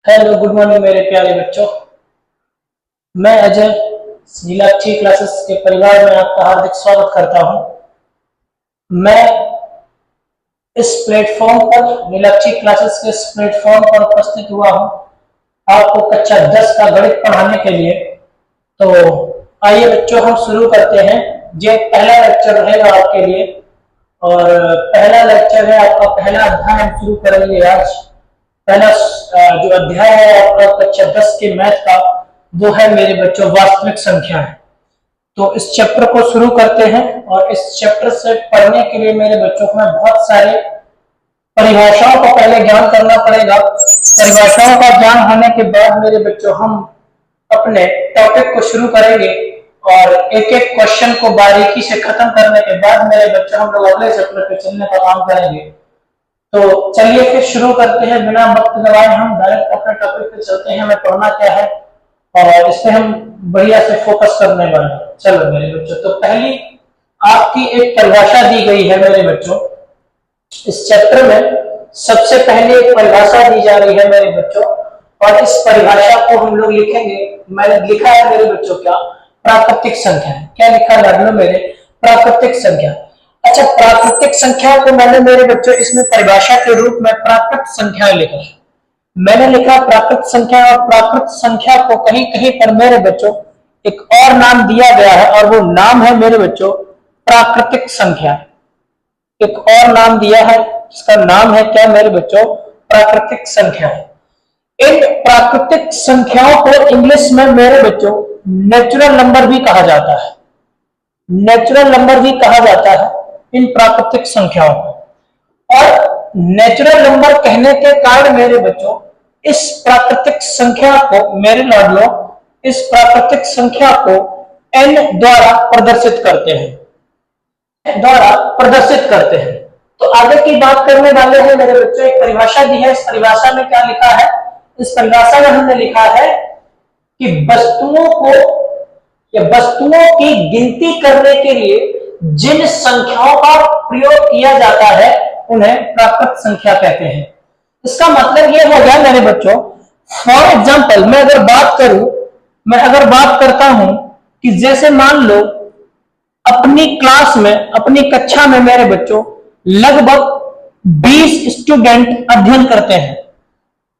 Hello, good morning मेरे प्यारे बच्चों। मैं अजय नीलाक्षी क्लासेस के परिवार में आपका हार्दिक स्वागत करता हूं। मैं इस प्लेटफॉर्म पर नीलाक्षी क्लासेस के इस प्लेटफॉर्म पर उपस्थित हुआ हूं आपको कक्षा 10 का गणित पढ़ाने के लिए। तो आइए बच्चों, हम शुरू करते हैं। ये पहला लेक्चर रहेगा आपके लिए और पहला लेक्चर है आपका, पहला अध्याय हम शुरू करेंगे आज। पहला जो अध्याय है आपका कक्षा 10 के मैथ का, वो है मेरे बच्चों वास्तविक संख्या है। तो इस चैप्टर को शुरू करते हैं और इस चैप्टर से पढ़ने के लिए मेरे बच्चों को बहुत सारे परिभाषाओं का पहले ज्ञान करना पड़ेगा। परिभाषाओं का ज्ञान होने के बाद मेरे बच्चों हम अपने टॉपिक को शुरू करेंगे और एक एक क्वेश्चन को बारीकी से खत्म करने के बाद मेरे बच्चों हम लोग अगले चैप्टर पे चलने का काम करेंगे। तो चलिए फिर शुरू करते हैं, बिना वक्त गवाए हम डायरेक्ट अपने टॉपिक पे चलते हैं। हमें पढ़ना क्या है और इसमें हम बढ़िया से फोकस करने वाले हैं। चलो मेरे बच्चों, तो पहली आपकी एक परिभाषा दी गई है मेरे बच्चों। इस चैप्टर में सबसे पहले एक परिभाषा दी जा रही है मेरे बच्चों और इस परिभाषा को हम लोग लिखेंगे। मैंने लिखा है मेरे बच्चों क्या, प्राकृतिक संख्या। क्या लिखा है मेरे, प्राकृतिक संख्या। अच्छा, प्राकृतिक संख्या को मैंने मेरे बच्चों इसमें परिभाषा के रूप में प्राकृत संख्या लिखा है। मैंने लिखा प्राकृत संख्या, और प्राकृत संख्या को कहीं कहीं पर मेरे बच्चों एक और नाम दिया गया है और वो नाम है मेरे बच्चों प्राकृतिक संख्या। एक और नाम दिया है, इसका नाम है क्या मेरे बच्चों, प्राकृतिक संख्या। इन प्राकृतिक संख्याओं को इंग्लिश में मेरे बच्चों नेचुरल नंबर भी कहा जाता है। नेचुरल नंबर भी कहा जाता है इन प्राकृतिक संख्याओं को। और नेचुरल नंबर कहने के कारण मेरे बच्चों इस प्राकृतिक संख्या को, मेरे लाडलो, इस प्राकृतिक संख्या को n द्वारा प्रदर्शित करते हैं, तो आगे की बात करने वाले हैं मेरे बच्चों। एक परिभाषा दी है, इस परिभाषा में क्या लिखा है, इस परिभाषा में हमने लिखा है कि वस्तुओं को या वस्तुओं की गिनती करने के लिए जिन संख्याओं का प्रयोग किया जाता है उन्हें प्राकृत संख्या कहते हैं। इसका मतलब यह हो गया मेरे बच्चों, फॉर एग्जाम्पल मैं अगर बात करता हूं कि जैसे मान लो अपनी क्लास में, अपनी कक्षा में मेरे बच्चों लगभग 20 स्टूडेंट अध्ययन करते हैं।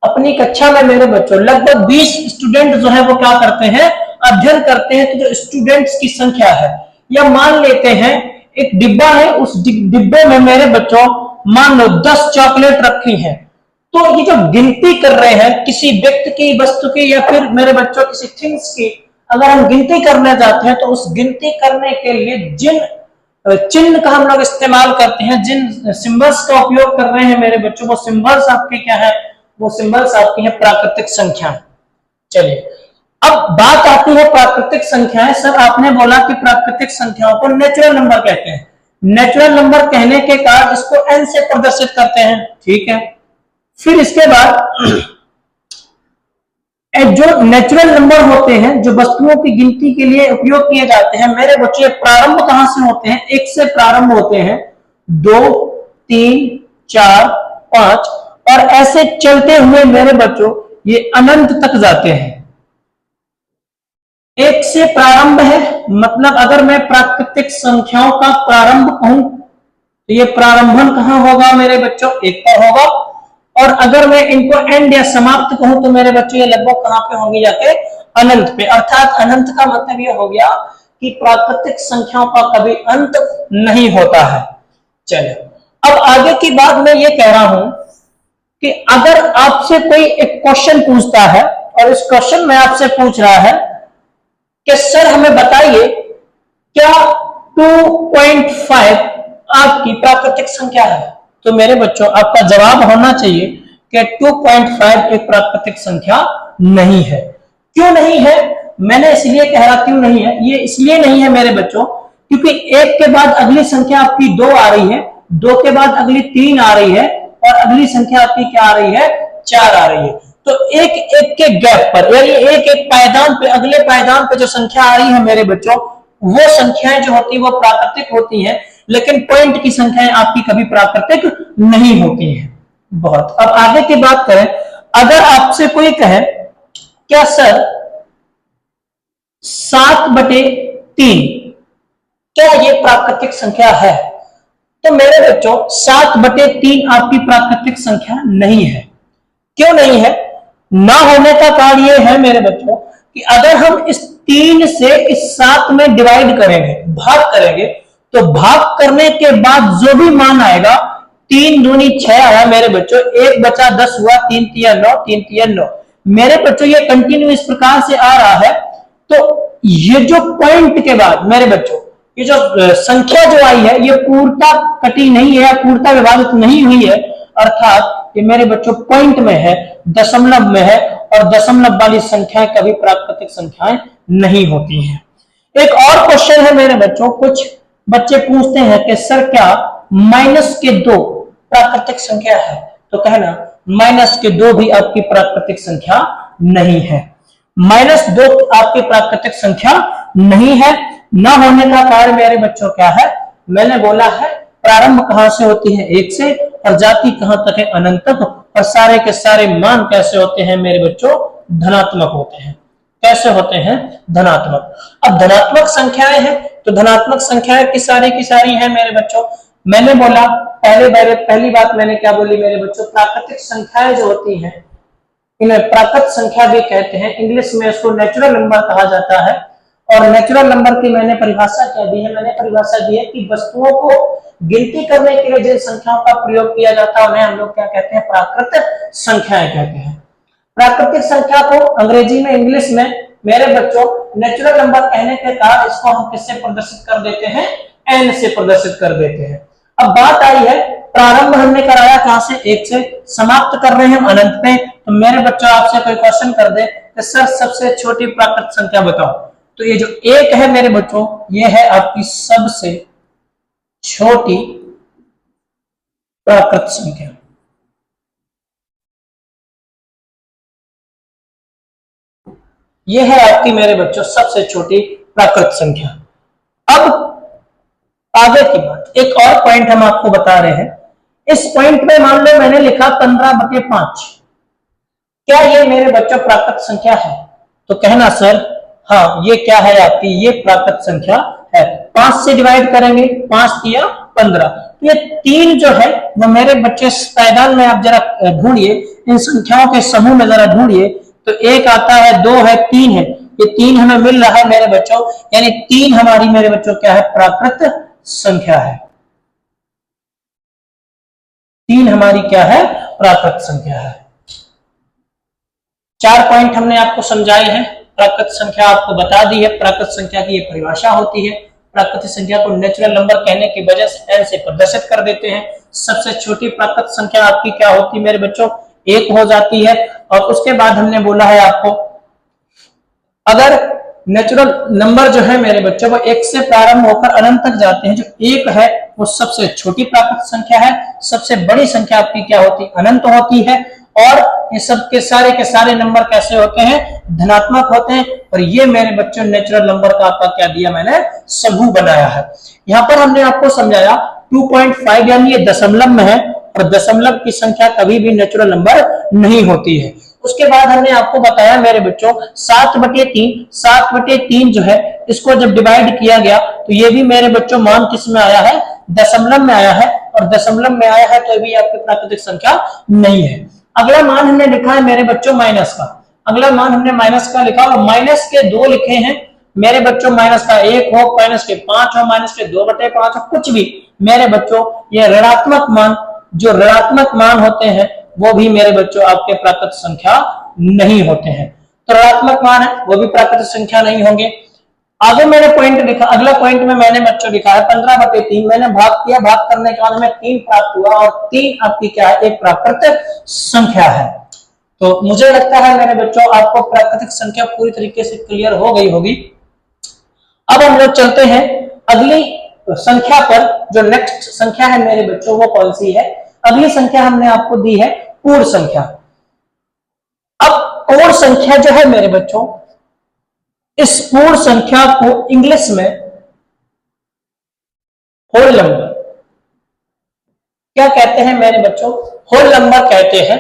अपनी कक्षा में मेरे बच्चों लगभग 20 स्टूडेंट जो है वो क्या करते हैं, अध्ययन करते हैं। तो जो स्टूडेंट्स की संख्या है, या मान लेते हैं एक डिब्बा है, उस डिब्बे में मेरे बच्चों मान लो 10 चॉकलेट रखी हैं। तो ये जो गिनती कर रहे हैं किसी व्यक्ति की, वस्तु की, या फिर मेरे बच्चों किसी थिंग्स की, अगर हम गिनती करने जाते हैं तो उस गिनती करने के लिए जिन चिन्ह का हम लोग इस्तेमाल करते हैं, जिन सिंबल्स का उपयोग कर रहे हैं मेरे बच्चों, वो सिंबल्स आपके क्या है, वो सिंबल्स आपकी है प्राकृतिक संख्या। चलिए अब बात आती है प्राकृतिक संख्याएं। सर आपने बोला कि प्राकृतिक संख्याओं को नेचुरल नंबर कहते हैं। नेचुरल नंबर कहने के कारण इसको n से प्रदर्शित करते हैं, ठीक है। फिर इसके बाद जो नेचुरल नंबर होते हैं, जो वस्तुओं की गिनती के लिए उपयोग किए जाते हैं मेरे बच्चे, प्रारंभ कहां से होते हैं, 1 से प्रारंभ होते हैं, 2, 3, 4, 5 और ऐसे चलते हुए मेरे बच्चों ये अनंत तक जाते हैं। 1 से प्रारंभ है, मतलब अगर मैं प्राकृतिक संख्याओं का प्रारंभ कहूं तो ये प्रारंभन कहां होगा मेरे बच्चों, 1 पर होगा। और अगर मैं इनको एंड या समाप्त कहूं तो मेरे बच्चों ये लगभग कहां पे होंगे, जाके अनंत पे। अर्थात अनंत का मतलब ये हो गया कि प्राकृतिक संख्याओं का कभी अंत नहीं होता है। चलिए अब आगे की बात मैं ये कह रहा हूं कि अगर आपसे कोई एक क्वेश्चन पूछता है और इस क्वेश्चन में आपसे पूछ रहा है कि सर हमें बताइए क्या 2.5 आपकी प्राकृतिक संख्या है, तो मेरे बच्चों आपका जवाब होना चाहिए कि 2.5 एक प्राकृतिक संख्या नहीं है। क्यों नहीं है, मैंने इसलिए कह रहा क्यों नहीं है, ये इसलिए नहीं है मेरे बच्चों क्योंकि 1 के बाद अगली संख्या आपकी 2 आ रही है, 2 के बाद अगली 3 आ रही है और अगली संख्या आपकी क्या आ रही है, 4 आ रही है। तो एक एक के गैप पर, यानी एक एक पायदान पे, अगले पायदान पे जो संख्या आ रही है मेरे बच्चों, वो संख्याएं जो होती है वो प्राकृतिक होती हैं, लेकिन पॉइंट की संख्याएं आपकी कभी प्राकृतिक नहीं होती हैं। बहुत अब आगे की बात करें, अगर आपसे कोई कहे क्या सर 7/3 क्या ये प्राकृतिक संख्या है, तो मेरे बच्चों 7/3 आपकी प्राकृतिक संख्या नहीं है। क्यों नहीं है? ना होने का कारण ये है मेरे बच्चों कि अगर हम इस 3 से इस 7 में डिवाइड करेंगे, भाग करेंगे, तो भाग करने के बाद जो भी मान आएगा, 3 दूनी 6 आया मेरे बच्चों, 1 बचा 10 हुआ, 3 तिया 9, 3 तिया 9। मेरे बच्चों ये कंटिन्यू इस प्रकार से आ रहा है। तो ये जो पॉइंट के बाद मेरे बच्चों ये जो संख्या जो आई है ये पूर्णता कटी नहीं है, पूर्णता विभाजित नहीं हुई है, अर्थात ये मेरे बच्चों पॉइंट में है, दशमलव में है, और दशमलव वाली संख्याएं कभी प्राकृतिक संख्याएं नहीं होती हैं। एक और क्वेश्चन है मेरे बच्चों, कुछ बच्चे पूछते हैं कि सर क्या -2 प्राकृतिक संख्या है, तो कहना -2 भी आपकी प्राकृतिक संख्या नहीं है। -2 आपकी प्राकृतिक संख्या नहीं है। ना होने का कारण मेरे बच्चों क्या है? मैंने बोला है प्रारंभ कहां से होती है? 1 से, और जाती कहां तक है? अनंत तक। और सारे के सारे मान कैसे होते हैं मेरे बच्चों? धनात्मक होते हैं। कैसे होते हैं? धनात्मक। अब धनात्मक संख्याएं हैं, तो धनात्मक संख्याएं की सारी हैं मेरे बच्चों। मैंने बोला पहली बात मैंने क्या बोली मेरे बच्चों? प्राकृतिक संख्याएं जो होती हैं इन्हें प्राकृत संख्या भी कहते हैं। इंग्लिश में इसको नेचुरल नंबर कहा जाता है। और नेचुरल नंबर की मैंने परिभाषा क्या दी है? मैंने परिभाषा दी है कि वस्तुओं को गिनती करने के लिए जिन संख्याओं का प्रयोग किया जाता है उन्हें हम लोग क्या कहते हैं? प्राकृत संख्याएं कहते हैं। प्राकृतिक संख्या को अंग्रेजी में, इंग्लिश में मेरे बच्चों नेचुरल नंबर कहने के कारण इसको हम किससे प्रदर्शित कर देते हैं? एन से प्रदर्शित कर देते हैं। अब बात आई है प्रारंभ हमने कराया कहां से? 1 से, समाप्त कर रहे हैं हम अनंत में। तो मेरे बच्चों आपसे कोई क्वेश्चन कर दे कि सर सबसे छोटी प्राकृत संख्या बताओ, तो ये जो 1 है मेरे बच्चों ये है आपकी सबसे छोटी प्राकृत संख्या। ये है आपकी मेरे बच्चों सबसे छोटी प्राकृत संख्या। अब आगे की बात, एक और पॉइंट हम आपको बता रहे हैं। इस पॉइंट में मान लो मैंने लिखा 15/5, क्या ये मेरे बच्चों प्राकृत संख्या है? तो कहना सर हाँ ये क्या है आपकी? ये प्राकृत संख्या है। 5 से डिवाइड करेंगे, 5 तिया 15, तो ये 3 जो है वो मेरे बच्चे पैदान में आप जरा ढूंढिए, इन संख्याओं के समूह में जरा ढूंढिए, तो 1 आता है, 2 है, 3 है, ये 3 हमें मिल रहा है मेरे बच्चों, यानी 3 हमारी मेरे बच्चों क्या है? प्राकृत संख्या है। 3 हमारी क्या है? प्राकृत संख्या है। 4 पॉइंट हमने आपको समझाए हैं, प्राकृत संख्या आपको बता दी है, प्राकृत संख्या की ये परिभाषा होती है। प्राकृत संख्या को नेचुरल नंबर कहने की वजह से एन से प्रदर्शित कर देते हैं। सबसे छोटी प्राकृत संख्या आपकी क्या होती है मेरे बच्चों? 1 हो जाती है। और उसके बाद हमने बोला है आपको अगर नेचुरल नंबर जो है मेरे बच्चों वो 1 से प्रारंभ होकर अनंत तक जाते हैं, जो 1 है वो सबसे छोटी प्राकृत संख्या है। सबसे बड़ी संख्या आपकी क्या होती है? अनंत होती है। और ये सब के सारे नंबर कैसे होते हैं? धनात्मक होते हैं। और ये मेरे बच्चों नेचुरल नंबर का आपका क्या दिया मैंने? समूह बनाया है। यहां पर हमने आपको समझाया 2.5 यानी ये दशमलव में है, और दशमलव की संख्या कभी भी नेचुरल नंबर नहीं होती है। उसके बाद हमने आपको बताया मेरे बच्चों 7/3 जो है इसको जब डिवाइड किया गया तो ये भी मेरे बच्चों मान किस में आया है? दशमलव में आया है। और दशमलव में आया है तो भी आपकी प्राकृतिक संख्या नहीं है। अगला मान हमने लिखा है मेरे बच्चों माइनस का। अगला मान हमने माइनस का लिखा और माइनस के 2 लिखे हैं मेरे बच्चों। माइनस का 1 हो, माइनस के 5 हो, माइनस के 2/5 हो, कुछ भी मेरे बच्चों ये ऋणात्मक मान, जो ऋणात्मक मान होते हैं वो भी मेरे बच्चों आपके प्राकृत संख्या नहीं होते हैं। तो ऋणात्मक मान है वो भी प्राकृत संख्या नहीं होंगे। आगे मैंने पॉइंट लिखा, अगला पॉइंट में मैंने बच्चों लिखा है 15/3। मैंने भाग किया, भाग करने के बाद हमें 3 प्राप्त हुआ, और 3 आपकी क्या है? एक प्राकृत संख्या है। तो मुझे लगता है मेरे बच्चों आपको प्राकृतिक संख्या पूरी तरीके से क्लियर हो गई होगी। अब हम लोग चलते हैं अगली संख्या पर। जो नेक्स्ट संख्या है मेरे बच्चों वो कौन सी है? अगली संख्या हमने आपको दी है पूर्ण संख्या। अब पूर्ण संख्या जो है मेरे बच्चों, इस पूर्ण संख्या को इंग्लिश में होल नंबर क्या कहते हैं मेरे बच्चों? होल नंबर कहते हैं।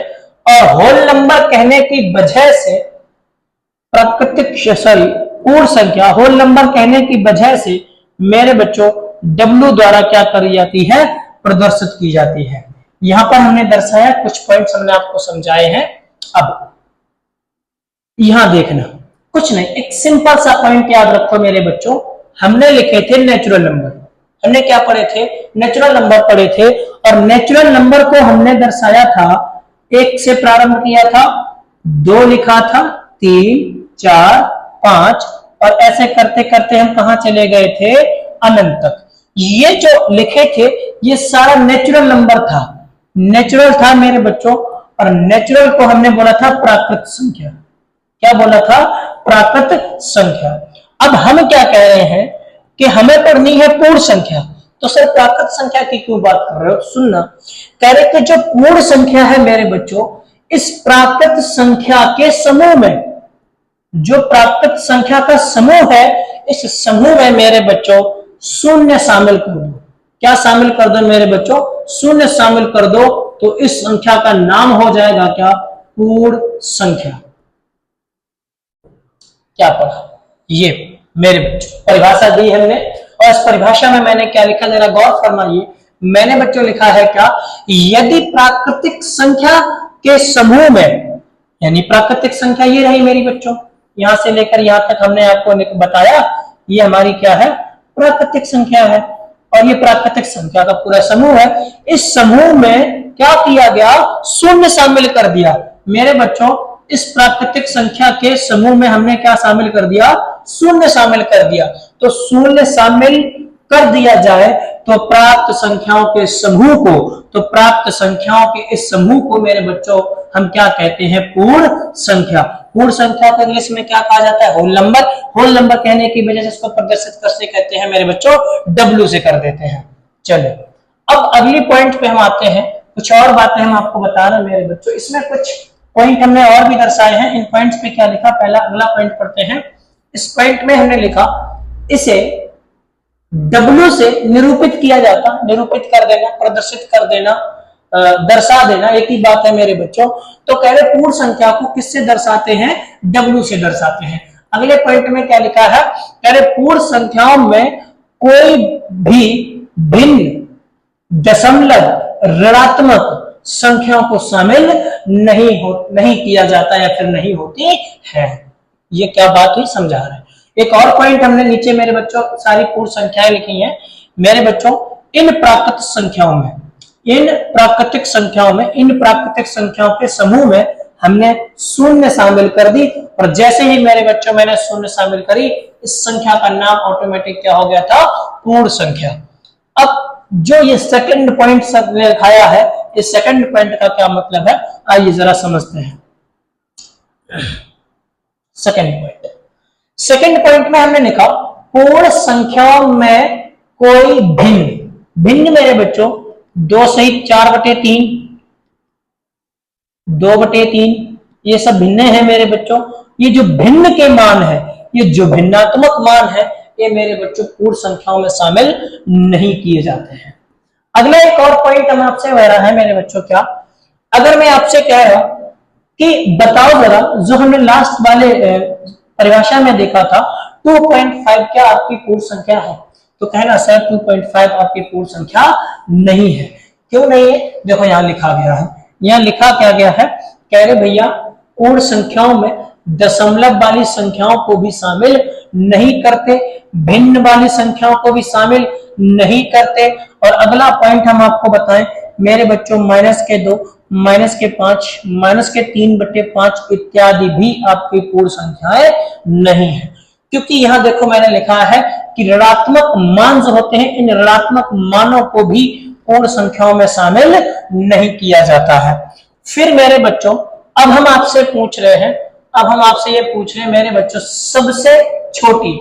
और होल नंबर कहने की वजह से पूर्ण संख्या होल नंबर कहने की वजह से मेरे बच्चों W द्वारा क्या करी जाती है, प्रदर्शित की जाती है। यहां पर हमने दर्शाया, कुछ पॉइंट्स हमने आपको समझाए हैं। अब यहां देखना, कुछ नहीं, एक सिंपल सा पॉइंट याद रखो मेरे बच्चों। हमने लिखे थे नेचुरल नंबर, हमने क्या पढ़े थे, नेचुरल नंबर पढ़े थे, और नेचुरल नंबर को हमने दर्शाया था, 1 से प्रारंभ किया था, 2 लिखा था, 3, 4, 5, और ऐसे करते करते हम कहां चले गए थे, अनंत तक। ये जो लिखे थे ये सारा नेचुरल नंबर था, नेचुरल था मेरे बच्चों, और नेचुरल को हमने बोला था प्राकृत संख्या। क्या बोला था, प्राकृत संख्या। अब हम क्या कह रहे हैं कि हमें पढ़नी है पूर्ण संख्या, तो सर प्राकृत संख्या की क्यों बात कर रहे हो, सुनना। कह रहे कि जो पूर्ण संख्या है मेरे बच्चों, इस प्राकृत संख्या के समूह में, जो प्राकृत संख्या का समूह है, इस समूह में मेरे बच्चों शून्य शामिल कर दो। क्या शामिल कर दो मेरे बच्चों, शून्य शामिल कर दो, तो इस संख्या का नाम हो जाएगा क्या, पूर्ण संख्या। क्या पढ़ा, ये मेरे बच्चों परिभाषा दी हमने, और इस परिभाषा में मैंने क्या लिखा, जरा गौर फरमाइए। मैंने बच्चों लिखा है क्या, यदि प्राकृतिक संख्या के समूह में, यानी प्राकृतिक संख्या ये रही मेरी बच्चों, यहां से लेकर यहां तक हमने आपको बताया, ये हमारी क्या है, प्राकृतिक संख्या है, और ये प्राकृतिक संख्या का पूरा समूह है। इस समूह में क्या किया गया, शून्य शामिल कर दिया मेरे बच्चों। इस प्राकृतिक संख्या के समूह में हमने क्या शामिल कर दिया, शून्य शामिल कर दिया। तो शून्य शामिल कर दिया जाए तो प्राप्त संख्याओं के समूह को, तो प्राप्त संख्याओं के इस समूह को मेरे बच्चों हम क्या कहते हैं, पूर्ण संख्या। पूर्ण संख्या को इंग्लिश में क्या कहा जाता है, होल नंबर। होल नंबर कहने की वजह से इसको प्रदर्शित करते कहते हैं मेरे बच्चों, W से कर देते हैं। चलिए अब अगली पॉइंट पे हम आते हैं, कुछ और बातें हम आपको बता रहे हैं मेरे बच्चों। इसमें कुछ पॉइंट हमने और भी दर्शाए हैं। इन पॉइंट्स पे क्या लिखा, पहला अगला पॉइंट पढ़ते हैं। इस पॉइंट में हमने लिखा, इसे W से निरूपित किया जाता, निरूपित कर देना, प्रदर्शित कर देना, दर्शा देना, एक ही बात है मेरे बच्चों। तो कह रहे पूर्ण संख्या को किससे दर्शाते हैं, W से दर्शाते हैं। अगले पॉइंट में क्या लिखा है, कह रहे पूर्ण संख्याओं में कोई भी भिन्न दशमलव ऋणात्मक संख्याओं को शामिल नहीं किया जाता, या फिर नहीं होती है। ये क्या बात हुई, समझा रहे हैं। एक और पॉइंट हमने नीचे मेरे बच्चों सारी पूर्ण संख्याएं लिखी हैं मेरे बच्चों। इन प्राकृतिक संख्याओं में, इन प्राकृतिक संख्याओं के समूह में हमने शून्य शामिल कर दी, और जैसे ही मेरे बच्चों मैंने शून्य शामिल करी, इस संख्या का नाम ऑटोमेटिक क्या हो गया था, पूर्ण संख्या। अब जो ये सेकंड पॉइंट लिखाया है, इस सेकंड पॉइंट का क्या मतलब है, आइए जरा समझते हैं। सेकंड पॉइंट में हमने लिखा, पूर्ण संख्याओं में कोई भिन्न मेरे बच्चों 2 सहित 4/3, 2/3, ये सब भिन्न है मेरे बच्चों। ये जो भिन्न के मान है, ये जो भिन्नात्मक मान है, ये मेरे बच्चों पूर्ण संख्याओं में शामिल नहीं किए जाते हैं। अगला एक और पॉइंट हम आपसे कह रहा है मेरे बच्चों, क्या अगर मैं आपसे कह रहा कि बताओ जरा, जो हमने लास्ट वाले परिभाषा में देखा था 2.5 क्या आपकी पूर्ण संख्या है, तो कहना सर 2.5 आपकी पूर्ण संख्या नहीं है। क्यों नहीं है, देखो यहां लिखा गया है, यहां लिखा क्या गया है, कह रहे भैया पूर्ण संख्याओं में दशमलव वाली संख्याओं को भी शामिल नहीं करते, भिन्न वाली संख्याओं को भी शामिल नहीं करते। और अगला पॉइंट हम आपको बताएं मेरे बच्चों, -2, -5, -3/5 इत्यादि भी आपकी पूर्ण संख्याएं नहीं है। क्योंकि यहां देखो मैंने लिखा है कि ऋणात्मक मान जो होते हैं, इन ऋणात्मक मानों को भी पूर्ण संख्याओं में शामिल नहीं किया जाता है। फिर मेरे बच्चों अब हम आपसे पूछ रहे हैं, ये पूछ रहे हैं मेरे बच्चों, सबसे छोटी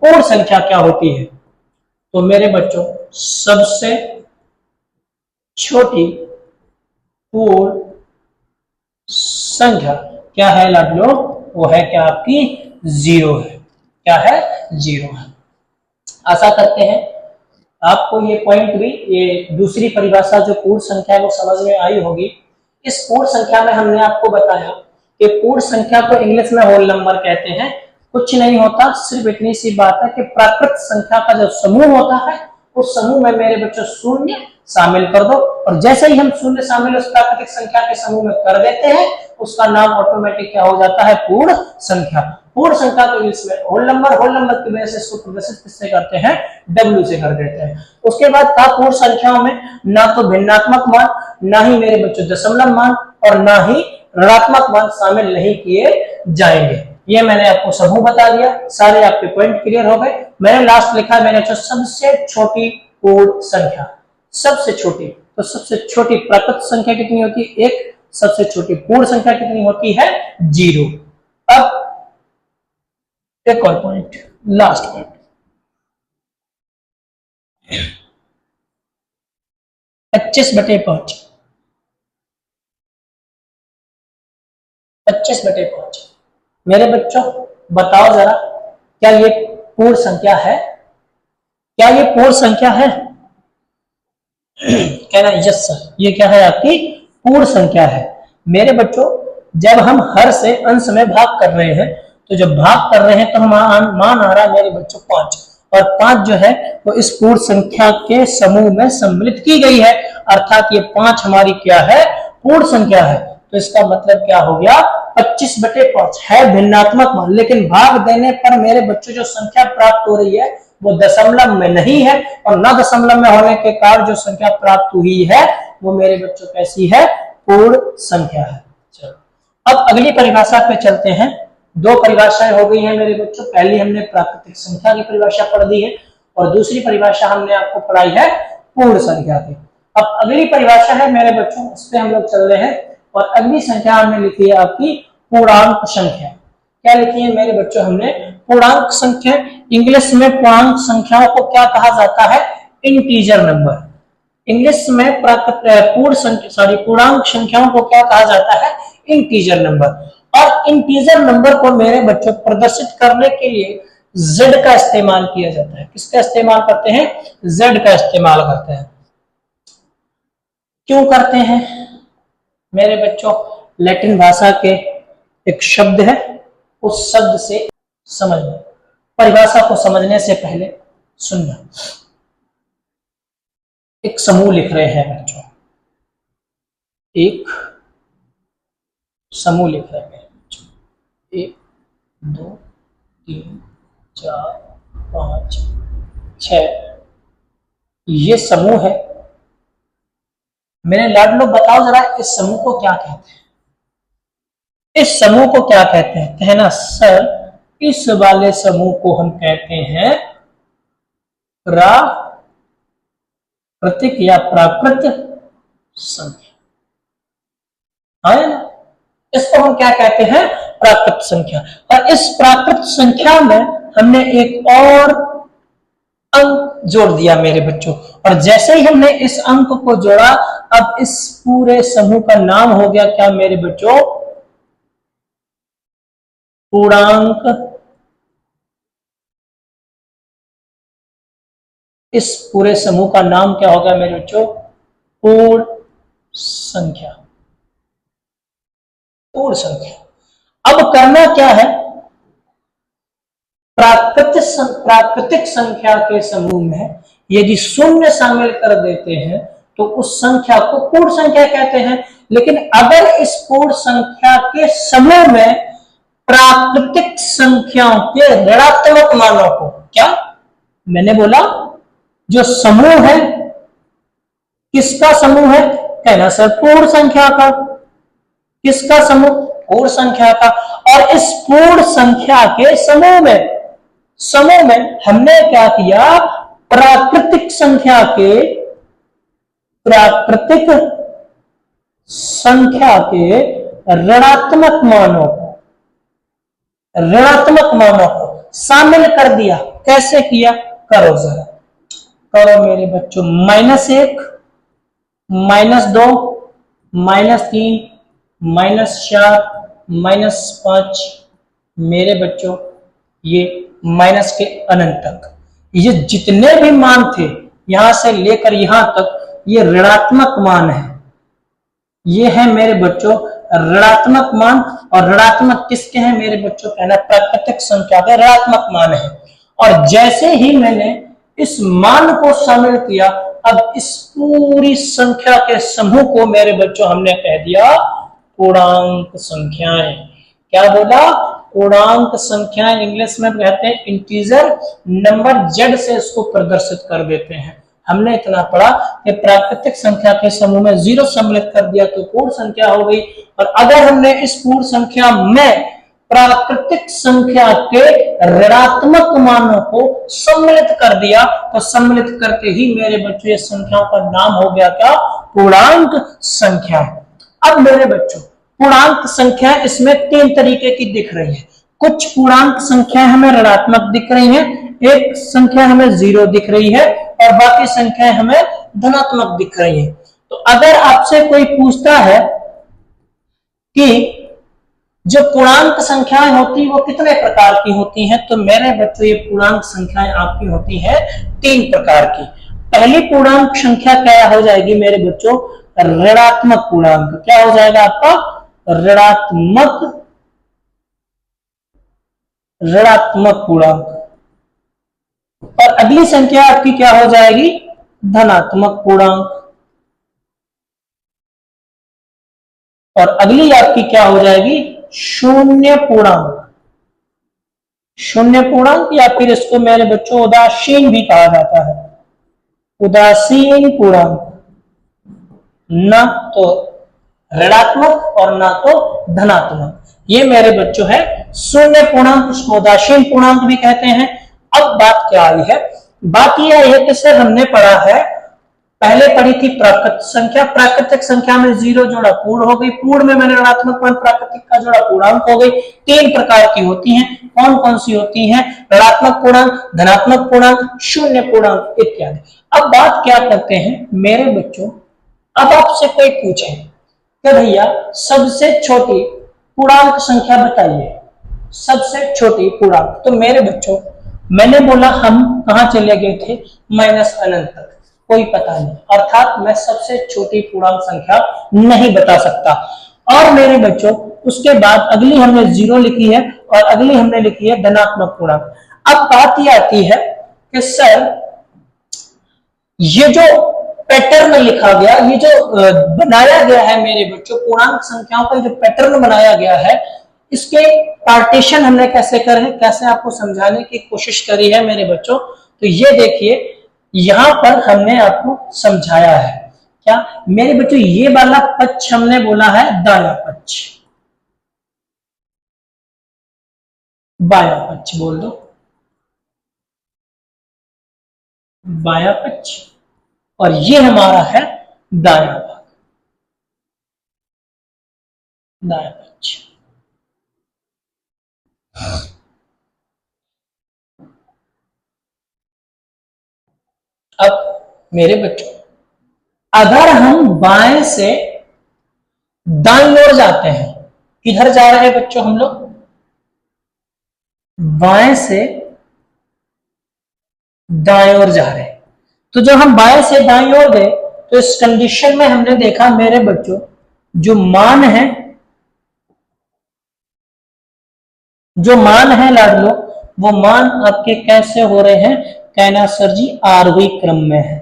पूर्ण संख्या क्या होती है। तो मेरे बच्चों सबसे छोटी पूर्ण संख्या क्या है लाडलो, वो है क्या आपकी 0 है। क्या है, 0 है। आशा करते हैं आपको ये पॉइंट भी, ये दूसरी परिभाषा जो पूर्ण संख्या है वो समझ में आई होगी। इस पूर्ण संख्या में हमने आपको बताया कि पूर्ण संख्या को इंग्लिश में होल नंबर कहते हैं। कुछ नहीं होता, सिर्फ इतनी सी बात है कि प्राकृत संख्या का जो समूह होता है उस समूह में मेरे बच्चों शून्य शामिल कर दो, और जैसे ही हम शून्य शामिल उस प्राकृतिक संख्या के समूह में कर देते हैं उसका नाम ऑटोमेटिक क्या हो जाता है, पूर्ण संख्या। पूर्ण संख्या को इंग्लिश में होल नंबर, होल नंबर की वजह से इसको प्रदर्शित किससे करते हैं, W से कर देते हैं। उसके बाद था पूर्ण संख्याओं में ना तो भिन्नात्मक मान, ना ही मेरे बच्चों दशमलव मान, और ना ही ऋणात्मक मान शामिल नहीं किए जाएंगे। ये मैंने आपको समूह बता दिया, सारे आपके पॉइंट क्लियर हो गए। मैंने लास्ट लिखा है मैंने जो सबसे छोटी पूर्ण संख्या, सबसे छोटी, तो सबसे छोटी प्राकृत संख्या कितनी होती है, 1। सबसे छोटी पूर्ण संख्या कितनी होती है, 0। अब एक और पॉइंट, लास्ट पॉइंट, पच्चीस बटे 5, 25/5। मेरे बच्चों बताओ जरा, क्या ये पूर्ण संख्या है, क्या ये पूर्ण संख्या है? कहना यस सर, ये क्या है, आपकी पूर्ण संख्या है। मेरे बच्चों जब हम हर से अंश में भाग कर रहे हैं, तो जब भाग कर रहे हैं तो हम मान आ रहा है मेरे बच्चों 5, और 5 जो है वो इस पूर्ण संख्या के समूह में सम्मिलित की गई है, अर्थात ये 5 हमारी क्या है, पूर्ण संख्या है। तो इसका मतलब क्या हो गया, 25/5 है भिन्नात्मक मान, लेकिन भाग देने पर मेरे बच्चों जो संख्या प्राप्त हो रही है वो दशमलव में नहीं है, और न दशमलव में होने के कारण जो संख्या प्राप्त हुई है वो मेरे बच्चों कैसी है, पूर्ण संख्या है। चलो अब अगली परिभाषा पे चलते हैं। 2 परिभाषाएं हो गई हैं मेरे बच्चों, पहली हमने प्राकृतिक संख्या की परिभाषा पढ़ दी है, और दूसरी परिभाषा हमने आपको पढ़ाई है पूर्ण संख्या की। अब अगली परिभाषा है मेरे बच्चों, उस पर हम लोग चल रहे हैं, और अगली संख्या हमने लिखी है आपकी पूर्णांक संख्या। क्या लिखी है मेरे बच्चों हमने, पूर्णांक संख्या। इंग्लिश में पूर्णांक संख्याओं को क्या कहा जाता है, इंटीजर नंबर। इंग्लिश में पूर्णांक संख्याओं को क्या कहा जाता है, इंटीजर नंबर। और इंटीजर नंबर को मेरे बच्चों प्रदर्शित करने के लिए z का इस्तेमाल किया जाता है। किसका इस्तेमाल करते हैं, z का इस्तेमाल करते हैं। क्यों करते हैं मेरे बच्चों, लैटिन भाषा के एक शब्द है, उस शब्द से समझना, परिभाषा को समझने से पहले सुनना। एक समूह लिख रहे हैं बच्चों, एक समूह लिख रहे हैं बच्चों, 1 2 3 4 5 6, ये समूह है। मेरे लाडलो बताओ जरा इस समूह को क्या कहते हैं, इस समूह को क्या कहते हैं? कहना सर इस वाले समूह को हम कहते हैं प्राकृतिक या प्राकृत संख्या, है ना? इसको हम क्या कहते हैं, प्राकृत संख्या। और इस प्राकृत संख्या में हमने एक और अंक जोड़ दिया मेरे बच्चों, और जैसे ही हमने इस अंक को जोड़ा, अब इस पूरे समूह का नाम हो गया क्या मेरे बच्चों, पूर्णांक। इस पूरे समूह का नाम क्या होगा मेरे बच्चों, पूर्ण संख्या, पूर्ण संख्या। अब करना क्या है, प्राकृतिक संख्या के समूह में यदि शून्य शामिल कर देते हैं तो उस संख्या को पूर्ण संख्या कहते हैं। लेकिन अगर इस पूर्ण संख्या के समूह में प्राकृतिक संख्याओं के ऋणात्मक मानों को, क्या मैंने बोला, जो समूह है, किसका समूह है, कहना सर पूर्ण संख्या का। किसका समूह, पूर्ण संख्या का। और इस पूर्ण संख्या के समूह में हमने क्या किया, प्राकृतिक संख्या के ऋणात्मक मानों को शामिल कर दिया। कैसे किया, करो जरा, करो मेरे बच्चों। -1, -2, -3, -4, -5, मेरे बच्चों ये माइनस के अनंत तक, ये जितने भी मान थे यहां से लेकर यहां तक ये ऋणात्मक मान है। ये है मेरे बच्चों ऋणात्मक मान। और ऋणात्मक किसके हैं मेरे बच्चों? कहना प्राकृतिक संख्या के ऋणात्मक मान है। और जैसे ही मैंने इस मान को शामिल किया, अब इस पूरी संख्या के समूह को मेरे बच्चों हमने कह दिया पूर्णांक संख्याएं। क्या बोला? पूर्णांक संख्याएं। इंग्लिश में कहते हैं इंटीजर नंबर। जेड से इसको प्रदर्शित कर देते हैं। हमने इतना पढ़ा कि प्राकृतिक संख्या के समूह में 0 सम्मिलित कर दिया तो पूर्ण संख्या हो गई। और अगर हमने इस पूर्ण संख्या में प्राकृतिक संख्या के ऋणात्मक मानों को सम्मिलित कर दिया तो सम्मिलित करके ही मेरे बच्चों ये संख्याओं का नाम हो गया क्या? पूर्णांक संख्या। अब मेरे बच्चों पूर्णांक संख्या इसमें 3 तरीके की दिख रही है। कुछ पूर्णांक संख्या हमें ऋणात्मक दिख रही है, एक संख्या हमें 0 दिख रही है और बाकी संख्याएं हमें धनात्मक दिख रही है। तो अगर आपसे कोई पूछता है कि जो पूर्णांक संख्याएं होती वो कितने प्रकार की होती हैं, तो मेरे बच्चों ये पूर्णांक संख्याएं आपकी होती हैं 3 प्रकार की। पहली पूर्णांक संख्या क्या हो जाएगी मेरे बच्चों? ऋणात्मक पूर्णांक। क्या हो जाएगा आपका? ऋणात्मक पूर्णांक। और अगली संख्या आपकी क्या हो जाएगी? धनात्मक पूर्णांक। और अगली आपकी क्या हो जाएगी? शून्य पूर्णांक। शून्य पूर्णांक या फिर इसको मेरे बच्चों उदासीन भी कहा जाता है। उदासीन पूर्णांक। न तो ऋणात्मक और ना तो धनात्मक। ये मेरे बच्चों है शून्य पूर्णांक, उसको उदासीन पूर्णांक भी कहते हैं। अब बात क्या आई है? बात यह आई है कि सर हमने पढ़ा है, पहले पढ़ी थी प्राकृतिक संख्या। प्राकृतिक संख्या में 0 जोड़ा पूर्ण हो गई, पूर्ण में मैंने ऋणात्मक मान प्राकृतिक का जोड़ा पूर्णांक हो गई। 3 प्रकार की होती हैं। कौन कौन सी होती हैं? ऋणात्मक पूर्णांक, धनात्मक पूर्णांक, शून्य पूर्णांक इत्यादि। अब बात क्या करते हैं मेरे बच्चों, अब आपसे कोई पूछे कि भैया सबसे छोटी पूर्णांक संख्या बताइए, सबसे छोटी पूर्णांक। तो मेरे बच्चों मैंने बोला हम कहां चले गए थे? माइनस अनंत तक। कोई पता नहीं, अर्थात मैं सबसे छोटी पूर्णांक संख्या नहीं बता सकता। और मेरे बच्चों उसके बाद अगली हमने 0 लिखी है और अगली हमने लिखी है धनात्मक पूर्णांक। अब बात यह आती है कि सर ये जो पैटर्न लिखा गया, ये जो बनाया गया है मेरे बच्चों पूर्णांक संख्याओं का जो पैटर्न बनाया गया है, इसके पार्टीशन हमने कैसे करे, कैसे आपको समझाने की कोशिश करी है मेरे बच्चों। तो ये देखिए यहां पर हमने आपको समझाया है क्या मेरे बच्चों, ये वाला पक्ष हमने बोला है दाया पक्ष, बाया पक्ष बोल दो, बाया पक्ष। और ये हमारा है दाया भाग, दाया पक्ष। अब मेरे बच्चों अगर हम बाएं से दाईं ओर जाते हैं, किधर जा रहे हैं बच्चों हम लोग? बाएं से दाईं ओर जा रहे हैं। तो जब हम बाएं से दाईं ओर गए तो इस कंडीशन में हमने देखा मेरे बच्चों जो मान है, जो मान है लाडलो, वो मान आपके कैसे हो रहे हैं? कहना सर जी आरोही क्रम में है।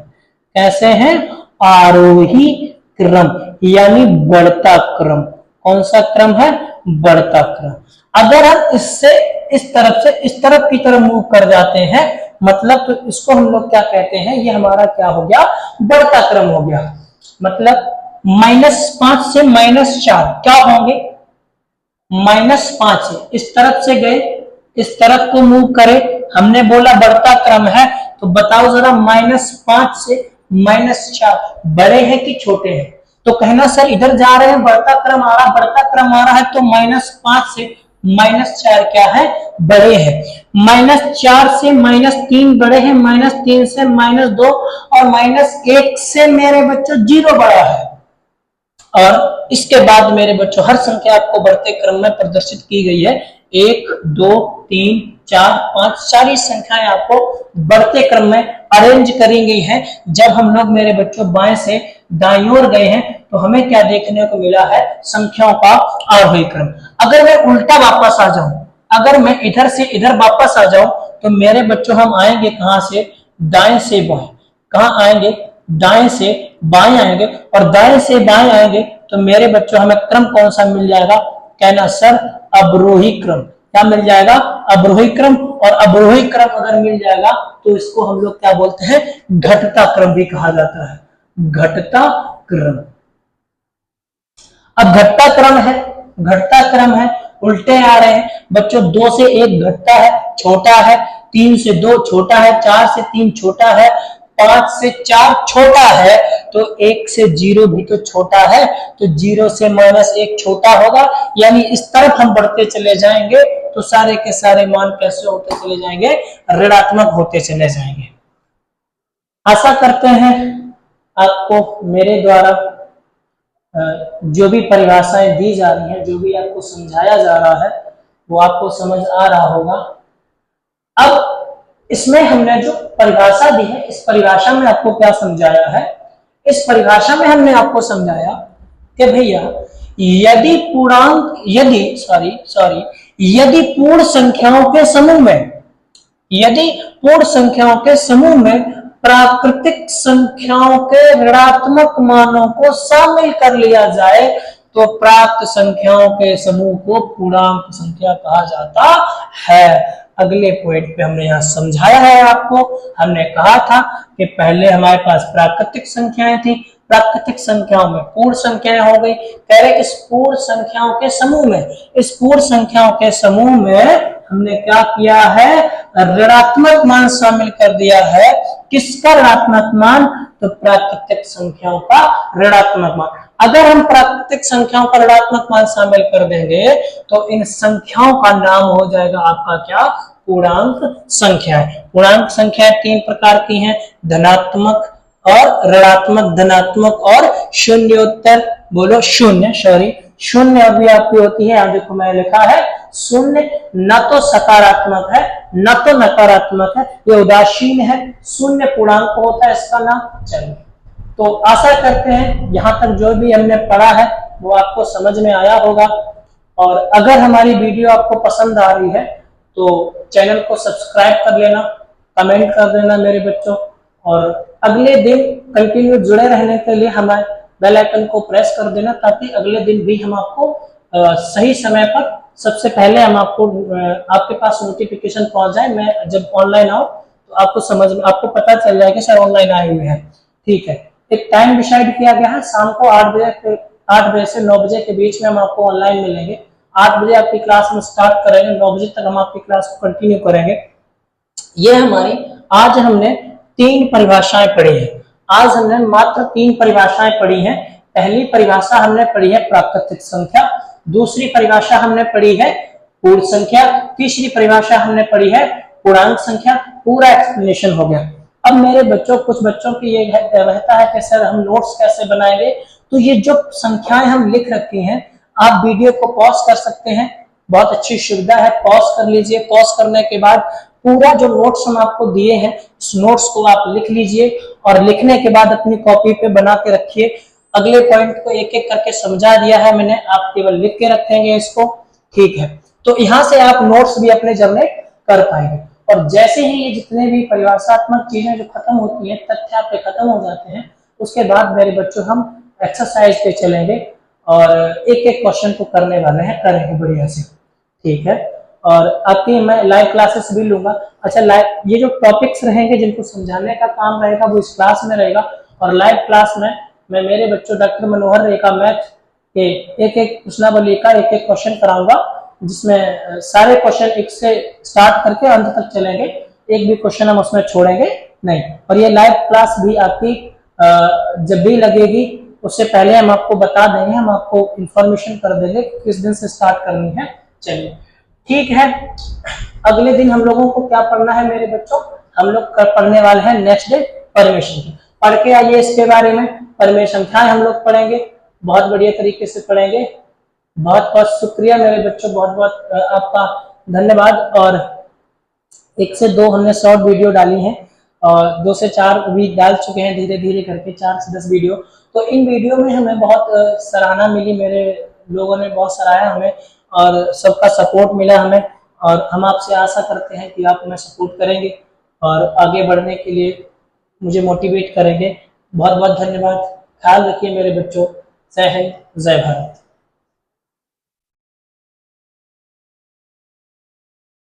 कैसे हैं? आरोही क्रम, यानी बढ़ता क्रम। कौन सा क्रम है? बढ़ता क्रम। अगर हम इससे इस तरफ से इस तरफ की तरफ मूव कर जाते हैं, मतलब तो इसको हम लोग क्या कहते हैं? ये हमारा क्या हो गया? बढ़ता क्रम हो गया। मतलब -5 से -4 क्या होंगे? -5 से इस तरफ से गए, इस तरफ को मूव करे, हमने बोला बढ़ता क्रम है। तो बताओ जरा -5 से -4 बड़े हैं कि छोटे हैं? तो कहना सर इधर जा रहे हैं बढ़ता क्रम आ रहा, बढ़ता क्रम आ रहा है तो -5 से -4 क्या है? बड़े हैं। -4 से -3 बड़े हैं, -3 से -2 और -1 से मेरे बच्चों 0 बड़ा है। और इसके बाद मेरे बच्चों हर संख्या आपको बढ़ते क्रम में प्रदर्शित की गई है। 1 2 3 4 5 सारी संख्याएं आपको बढ़ते क्रम में अरेंज करी गई हैं। जब हम लोग मेरे बच्चों बाएं से दाईं ओर गए हैं तो हमें क्या देखने को मिला है, संख्याओं का आरोही क्रम। अगर मैं उल्टा वापस आ जाऊं, अगर मैं इधर से इधर वापस आ जाऊं तो मेरे बच्चों हम आएंगे कहां से, दाएं से बाएं। कहां आएंगे, दाएं से बाएं आएंगे, और दाएं से बाएं आएंगे तो मेरे बच्चों हमें क्रम कौन सा मिल जाएगा, कहना सर अवरोही क्रम। क्या मिल जाएगा, अवरोही क्रम। और अवरोही क्रम अगर मिल जाएगा तो इसको हम लोग क्या बोलते हैं, घटता क्रम भी कहा जाता है, घटता क्रम। अब घटता क्रम है, घटता क्रम है, उल्टे आ रहे हैं बच्चों। 2 से 1 घटता है, छोटा है। 3 से 2 छोटा है, 4 से 3 छोटा है, 5 से 4 छोटा है, तो 1 से 0 भी तो छोटा है, तो 0 से -1 छोटा होगा। यानी इस तरफ हम बढ़ते चले जाएंगे तो सारे के सारे मान कैसे होते चले जाएंगे, ऋणात्मक होते चले जाएंगे। आशा करते हैं आपको मेरे द्वारा जो भी परिभाषाएं दी जा रही हैं, जो भी आपको समझाया जा रहा है, वो आपको समझ आ रहा होगा। अब इसमें हमने जो परिभाषा दी है, इस परिभाषा में आपको क्या समझाया है, इस परिभाषा में हमने आपको समझाया कि भैया यदि पूर्णांक यदि पूर्ण संख्याओं के समूह में, यदि पूर्ण संख्याओं के समूह में प्राकृतिक संख्याओं के ऋणात्मक मानों को शामिल कर लिया जाए तो प्राप्त संख्याओं के समूह को पूर्णांक संख्या कहा जाता है। अगले पॉइंट पे हमने यहाँ समझाया है आपको, हमने कहा था कि पहले हमारे पास प्राकृतिक संख्याएं थी, प्राकृतिक संख्याओं में पूर्ण संख्याएं हो गई। कह रहे इस पूर्ण संख्याओं के समूह में, इस पूर्ण संख्याओं के समूह में हमने क्या किया है, ऋणात्मक मान शामिल कर दिया है। किसका ऋणात्मक मान, तो प्राकृतिक संख्याओं का ऋणात्मक मान। अगर हम प्राकृतिक संख्याओं का ऋणात्मक मान शामिल कर देंगे तो इन संख्याओं का नाम हो जाएगा आपका क्या, पूर्णांक संख्याएं। पूर्णांक संख्याएं 3 प्रकार की हैं, धनात्मक और ऋणात्मक, धनात्मक और शून्योत्तर, बोलो शून्य, शून्य अभी आपकी होती है, यहाँ देखो मैं लिखा है शून्य, न तो सकारात्मक है न तो नकारात्मक है, ये उदासीन है, शून्य पूर्णांक होता है इसका नाम। चलिए, तो आशा करते हैं यहाँ तक जो भी हमने पढ़ा है वो आपको समझ में आया होगा। और अगर हमारी वीडियो आपको पसंद आ रही है तो चैनल को सब्सक्राइब कर लेना, कमेंट कर देना मेरे बच्चों, और अगले दिन कंटिन्यू जुड़े रहने के लिए हमारे बेल आइकन को प्रेस कर देना, ताकि अगले दिन भी हम आपको सही समय पर सबसे पहले हम आपको आपके पास नोटिफिकेशन पहुंच जाए। मैं जब ऑनलाइन आऊं तो आपको समझ में, आपको पता चल जाएगा कि सर ऑनलाइन आए हुए हैं। ठीक है, एक टाइम डिसाइड किया गया है, शाम को 8 बजे से 9 बजे के बीच में हम आपको ऑनलाइन मिलेंगे। 8 बजे आपकी क्लास में स्टार्ट करेंगे, 9 बजे तक हम आपकी क्लास को कंटिन्यू करेंगे। ये हमारी आज हमने 3 परिभाषाएं पढ़ी है। आज हमने मात्र 3 परिभाषाएं पढ़ी हैं। पहली परिभाषा हमने पढ़ी है प्राकृतिक संख्या, दूसरी परिभाषा हमने पढ़ी है पूर्ण संख्या, तीसरी परिभाषा हमने पढ़ी है पूर्णांक संख्या। पूरा एक्सप्लेनेशन हो गया। अब मेरे बच्चों, कुछ बच्चों की ये रहता है कि सर हम नोट्स कैसे बनाएंगे, तो ये जो संख्याएं हम लिख रखी हैं, आप वीडियो को पॉज कर सकते हैं, बहुत अच्छी सुविधा है, पॉज कर लीजिए। पॉज करने के बाद पूरा जो नोट्स हम आपको दिए हैं उस नोट्स को आप लिख लीजिए, और लिखने के बाद अपनी कॉपी पे बना के रखिए। अगले पॉइंट को एक एक करके समझा दिया है मैंने, आप केवल लिख के रखेंगे इसको, ठीक है। तो यहाँ से आप नोट्स भी अपने जनरेट कर पाएंगे। और जैसे ही ये जितने भी परिभाषात्मक चीजें जो खत्म होती हैं, तथ्य आपके खत्म हो जाते हैं, उसके बाद मेरे बच्चों हम एक्सरसाइज पे चलेंगे और एक एक क्वेश्चन को करने वाले हैं, करेंगे बढ़िया से, ठीक है। और आपकी मैं लाइव क्लासेस भी लूंगा। अच्छा, लाइव ये जो टॉपिक्स रहेंगे जिनको समझाने का काम रहेगा वो इस क्लास में रहेगा, और लाइव क्लास में मैं मेरे बच्चों डॉक्टर मनोहर रेखा मैथ के एक एक प्रश्नावली का एक एक क्वेश्चन कराऊंगा, जिसमें सारे क्वेश्चन एक से स्टार्ट करके अंत तक चलेंगे, एक भी क्वेश्चन हम उसमें छोड़ेंगे नहीं। और ये लाइव क्लास भी आपकी जब भी लगेगी उससे पहले हम आपको बता देंगे, हम आपको इंफॉर्मेशन कर देंगे किस दिन से स्टार्ट करनी है। चलिए ठीक है, अगले दिन हम लोगों को क्या पढ़ना है मेरे बच्चों, हम लोग पढ़ने वाले हैं नेक्स्ट डे परिमेय संख्या। पढ़ के आइए इसके बारे में, परिमेय संख्याएं हम लोग पढ़ेंगे, बहुत बढ़िया तरीके से पढ़ेंगे। बहुत बहुत शुक्रिया मेरे बच्चों, बहुत बहुत आपका धन्यवाद। और 1 से 2 हमने शॉर्ट वीडियो डाली हैं और 2 से 4 भी डाल चुके हैं, धीरे धीरे करके 4 से 10 वीडियो। तो इन वीडियो में हमें बहुत सराहना मिली, मेरे लोगों ने बहुत सराहा हमें और सबका सपोर्ट मिला हमें। और हम आपसे आशा करते हैं कि आप हमें सपोर्ट करेंगे और आगे बढ़ने के लिए मुझे मोटिवेट करेंगे। बहुत बहुत धन्यवाद। ख्याल रखिए मेरे बच्चों। जय हिंद, जय भारत।